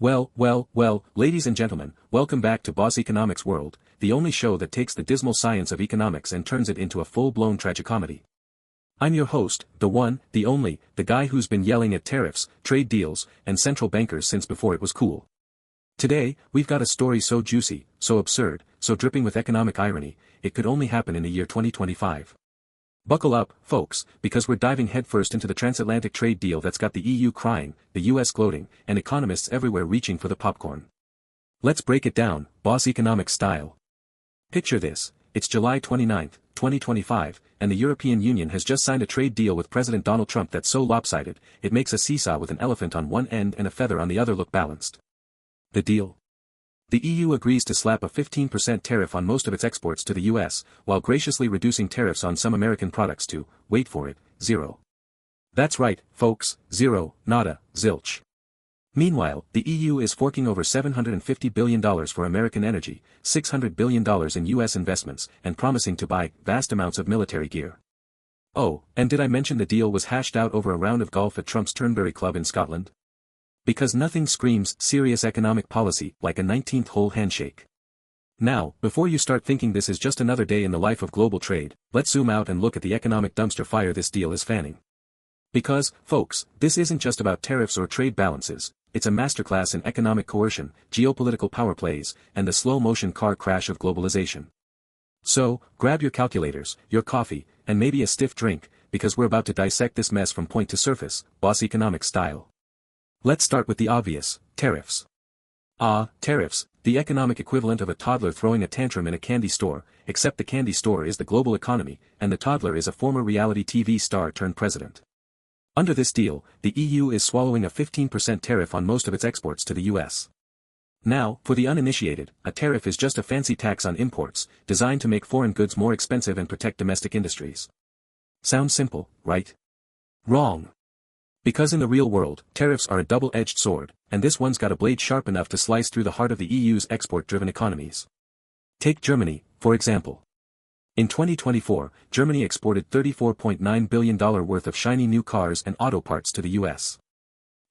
Well, ladies and gentlemen, welcome back to Boss Economics World, the only show that takes the dismal science of economics and turns it into a full-blown tragicomedy. I'm your host, the one, the only, the guy who's been yelling at tariffs, trade deals, and central bankers since before it was cool. Today, we've got a story so juicy, so absurd, so dripping with economic irony, it could only happen in the year 2025. Buckle up, folks, because we're diving headfirst into the transatlantic trade deal that's got the EU crying, the US gloating, and economists everywhere reaching for the popcorn. Let's break it down, boss economics style. Picture this, it's July 29, 2025, and the European Union has just signed a trade deal with President Donald Trump that's so lopsided, it makes a seesaw with an elephant on one end and a feather on the other look balanced. The deal? The EU agrees to slap a 15% tariff on most of its exports to the US, while graciously reducing tariffs on some American products to, wait for it, zero. That's right, folks, zero, nada, zilch. Meanwhile, the EU is forking over $750 billion for American energy, $600 billion in US investments, and promising to buy vast amounts of military gear. Oh, and did I mention the deal was hashed out over a round of golf at Trump's Turnberry Club in Scotland? Because nothing screams serious economic policy like a 19th hole handshake. Now, before you start thinking this is just another day in the life of global trade, let's zoom out and look at the economic dumpster fire this deal is fanning. Because, folks, this isn't just about tariffs or trade balances, it's a masterclass in economic coercion, geopolitical power plays, and the slow-motion car crash of globalization. So, grab your calculators, your coffee, and maybe a stiff drink, because we're about to dissect this mess from point to surface, boss economics style. Let's start with the obvious, tariffs. Tariffs, the economic equivalent of a toddler throwing a tantrum in a candy store, except the candy store is the global economy, and the toddler is a former reality TV star turned president. Under this deal, the EU is swallowing a 15% tariff on most of its exports to the US. Now, for the uninitiated, a tariff is just a fancy tax on imports, designed to make foreign goods more expensive and protect domestic industries. Sounds simple, right? Wrong. Because in the real world, tariffs are a double-edged sword, and this one's got a blade sharp enough to slice through the heart of the EU's export-driven economies. Take Germany, for example. In 2024, Germany exported $34.9 billion worth of shiny new cars and auto parts to the US.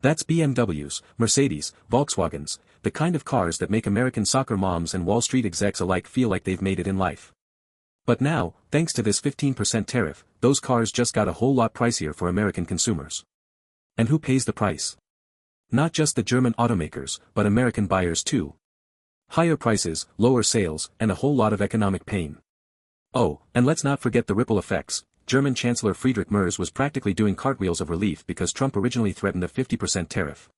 That's BMWs, Mercedes, Volkswagens, the kind of cars that make American soccer moms and Wall Street execs alike feel like they've made it in life. But now, thanks to this 15% tariff, those cars just got a whole lot pricier for American consumers. And who pays the price? Not just the German automakers, but American buyers too. Higher prices, lower sales, and a whole lot of economic pain. Oh, and let's not forget the ripple effects. German Chancellor Friedrich Merz was practically doing cartwheels of relief because Trump originally threatened a 50% tariff.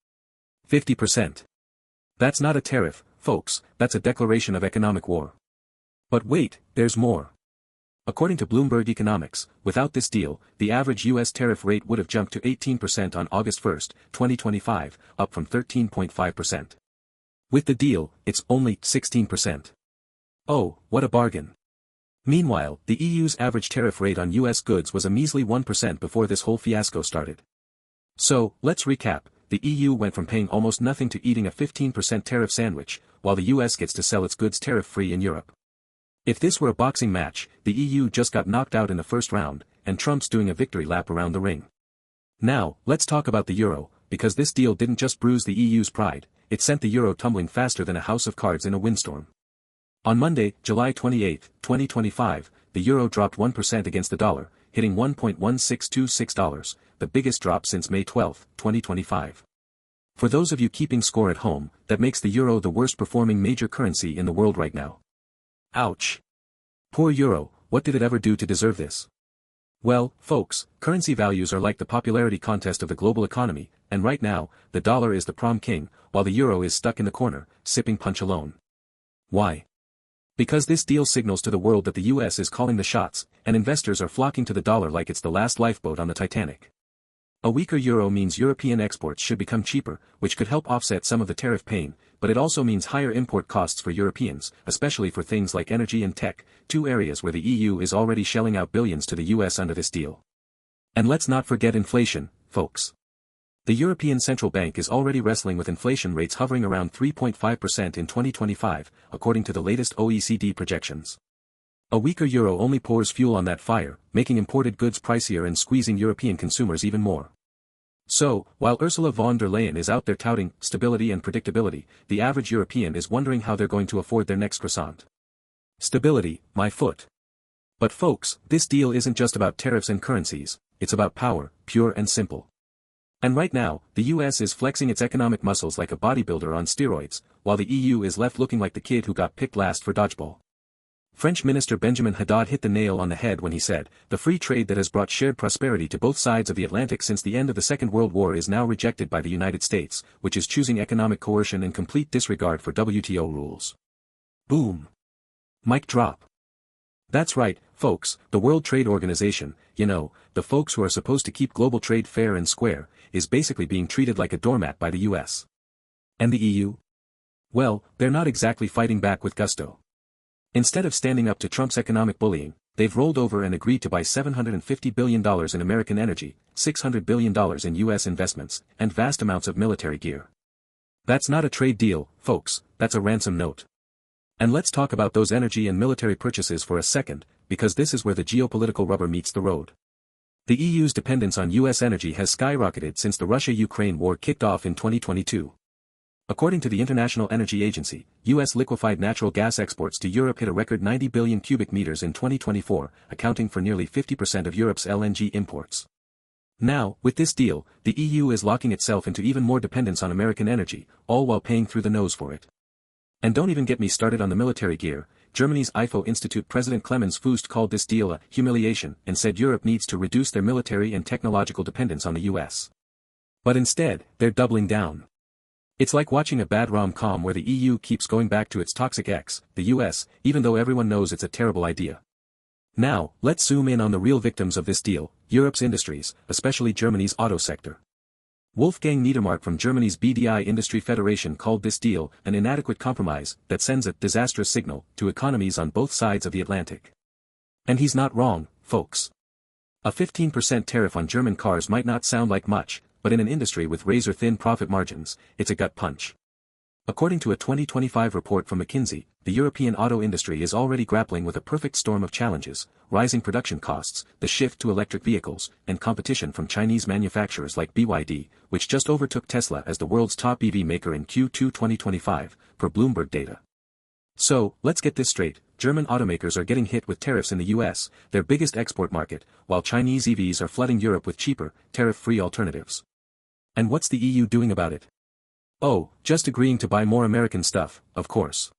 50%. That's not a tariff, folks, that's a declaration of economic war. But wait, there's more. According to Bloomberg Economics, without this deal, the average U.S. tariff rate would have jumped to 18% on August 1, 2025, up from 13.5%. With the deal, it's only 16%. Oh, what a bargain. Meanwhile, the EU's average tariff rate on U.S. goods was a measly 1% before this whole fiasco started. So, let's recap, the EU went from paying almost nothing to eating a 15% tariff sandwich, while the U.S. gets to sell its goods tariff-free in Europe. If this were a boxing match, the EU just got knocked out in the first round, and Trump's doing a victory lap around the ring. Now, let's talk about the euro, because this deal didn't just bruise the EU's pride, it sent the euro tumbling faster than a house of cards in a windstorm. On Monday, July 28, 2025, the euro dropped 1% against the dollar, hitting $1.1626, the biggest drop since May 12, 2025. For those of you keeping score at home, that makes the euro the worst performing major currency in the world right now. Ouch. Poor euro, what did it ever do to deserve this? Well, folks, currency values are like the popularity contest of the global economy, and right now, the dollar is the prom king, while the euro is stuck in the corner, sipping punch alone. Why? Because this deal signals to the world that the US is calling the shots, and investors are flocking to the dollar like it's the last lifeboat on the Titanic. A weaker euro means European exports should become cheaper, which could help offset some of the tariff pain, but it also means higher import costs for Europeans, especially for things like energy and tech, two areas where the EU is already shelling out billions to the US under this deal. And let's not forget inflation, folks. The European Central Bank is already wrestling with inflation rates hovering around 3.5% in 2025, according to the latest OECD projections. A weaker euro only pours fuel on that fire, making imported goods pricier and squeezing European consumers even more. So, while Ursula von der Leyen is out there touting stability and predictability, the average European is wondering how they're going to afford their next croissant. Stability, my foot. But folks, this deal isn't just about tariffs and currencies, it's about power, pure and simple. And right now, the US is flexing its economic muscles like a bodybuilder on steroids, while the EU is left looking like the kid who got picked last for dodgeball. French Minister Benjamin Haddad hit the nail on the head when he said, "The free trade that has brought shared prosperity to both sides of the Atlantic since the end of the Second World War is now rejected by the United States, which is choosing economic coercion in complete disregard for WTO rules." Boom. Mic drop. That's right, folks, the World Trade Organization, the folks who are supposed to keep global trade fair and square, is basically being treated like a doormat by the US. And the EU? Well, they're not exactly fighting back with gusto. Instead of standing up to Trump's economic bullying, they've rolled over and agreed to buy $750 billion in American energy, $600 billion in US investments, and vast amounts of military gear. That's not a trade deal, folks, that's a ransom note. And let's talk about those energy and military purchases for a second, because this is where the geopolitical rubber meets the road. The EU's dependence on US energy has skyrocketed since the Russia-Ukraine war kicked off in 2022. According to the International Energy Agency, US liquefied natural gas exports to Europe hit a record 90 billion cubic meters in 2024, accounting for nearly 50% of Europe's LNG imports. Now, with this deal, the EU is locking itself into even more dependence on American energy, all while paying through the nose for it. And don't even get me started on the military gear. Germany's IFO Institute President Clemens Fuest called this deal a humiliation and said Europe needs to reduce their military and technological dependence on the US. But instead, they're doubling down. It's like watching a bad rom-com where the EU keeps going back to its toxic ex, the US, even though everyone knows it's a terrible idea. Now, let's zoom in on the real victims of this deal, Europe's industries, especially Germany's auto sector. Wolfgang Niedermark from Germany's BDI Industry Federation called this deal an inadequate compromise that sends a disastrous signal to economies on both sides of the Atlantic. And he's not wrong, folks. A 15% tariff on German cars might not sound like much, but in an industry with razor-thin profit margins, it's a gut punch. According to a 2025 report from McKinsey, the European auto industry is already grappling with a perfect storm of challenges: rising production costs, the shift to electric vehicles, and competition from Chinese manufacturers like BYD, which just overtook Tesla as the world's top EV maker in Q2 2025, per Bloomberg data. So, let's get this straight, German automakers are getting hit with tariffs in the US, their biggest export market, while Chinese EVs are flooding Europe with cheaper, tariff-free alternatives. And what's the EU doing about it? Oh, just agreeing to buy more American stuff, of course.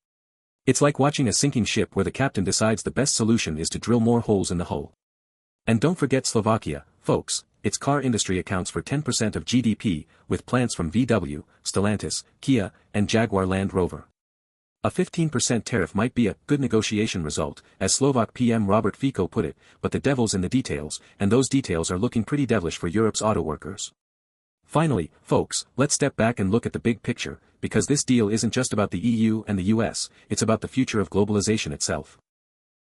It's like watching a sinking ship where the captain decides the best solution is to drill more holes in the hull. And don't forget Slovakia, folks, its car industry accounts for 10% of GDP, with plants from VW, Stellantis, Kia, and Jaguar Land Rover. A 15% tariff might be a good negotiation result, as Slovak PM Robert Fico put it, but the devil's in the details, and those details are looking pretty devilish for Europe's auto workers. Finally, folks, let's step back and look at the big picture, because this deal isn't just about the EU and the US, it's about the future of globalization itself.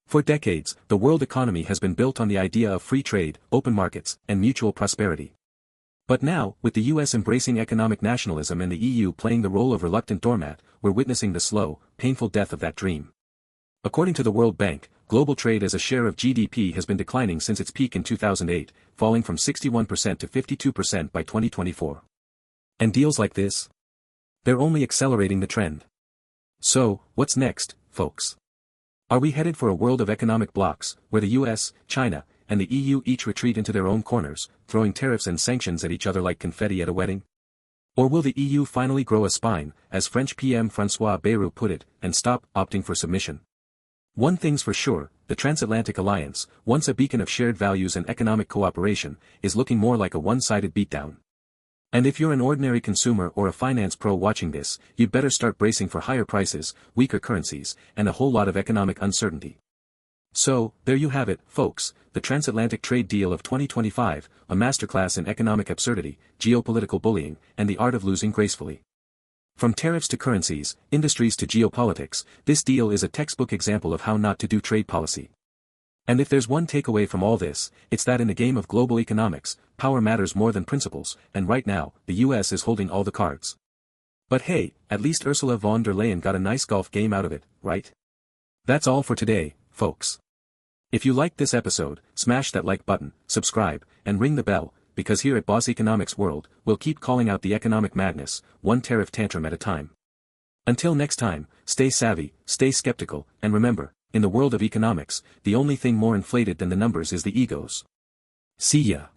For decades, the world economy has been built on the idea of free trade, open markets, and mutual prosperity. But now, with the US embracing economic nationalism and the EU playing the role of reluctant doormat, we're witnessing the slow, painful death of that dream. According to the World Bank, global trade as a share of GDP has been declining since its peak in 2008, falling from 61% to 52% by 2024. And deals like this? They're only accelerating the trend. So, what's next, folks? Are we headed for a world of economic blocs, where the US, China, and the EU each retreat into their own corners, throwing tariffs and sanctions at each other like confetti at a wedding? Or will the EU finally grow a spine, as French PM François Bayrou put it, and stop opting for submission? One thing's for sure, the transatlantic alliance, once a beacon of shared values and economic cooperation, is looking more like a one-sided beatdown. And if you're an ordinary consumer or a finance pro watching this, you'd better start bracing for higher prices, weaker currencies, and a whole lot of economic uncertainty. So, there you have it, folks, the transatlantic trade deal of 2025, a masterclass in economic absurdity, geopolitical bullying, and the art of losing gracefully. From tariffs to currencies, industries to geopolitics, this deal is a textbook example of how not to do trade policy. And if there's one takeaway from all this, it's that in the game of global economics, power matters more than principles, and right now, the US is holding all the cards. But hey, at least Ursula von der Leyen got a nice golf game out of it, right? That's all for today, folks. If you liked this episode, smash that like button, subscribe, and ring the bell, because here at Boss Economics World, we'll keep calling out the economic madness, one tariff tantrum at a time. Until next time, stay savvy, stay skeptical, and remember, in the world of economics, the only thing more inflated than the numbers is the egos. See ya.